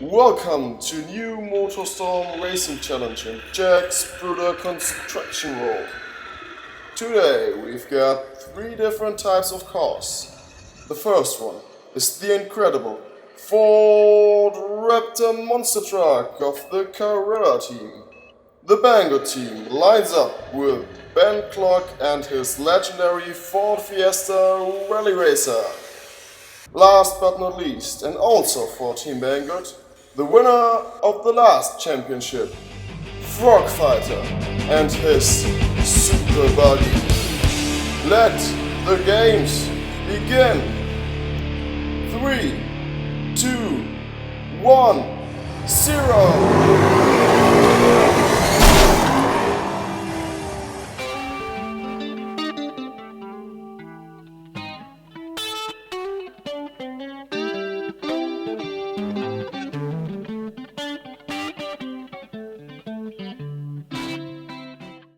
Welcome to new MOTORSTORM Racing Challenge in Jack's Bruder Construction World. Today we've got 3 different types of cars. The first one is the incredible Ford Raptor monster truck of the Carrera team. The BangGood team lines up with Ben Clark and his legendary Ford Fiesta Rally Racer. Last but not least, and also for Team BangGood, the winner of the last championship, Frog Fighter and his Super Buggy. Let the games begin. 3, 2, 1, 0.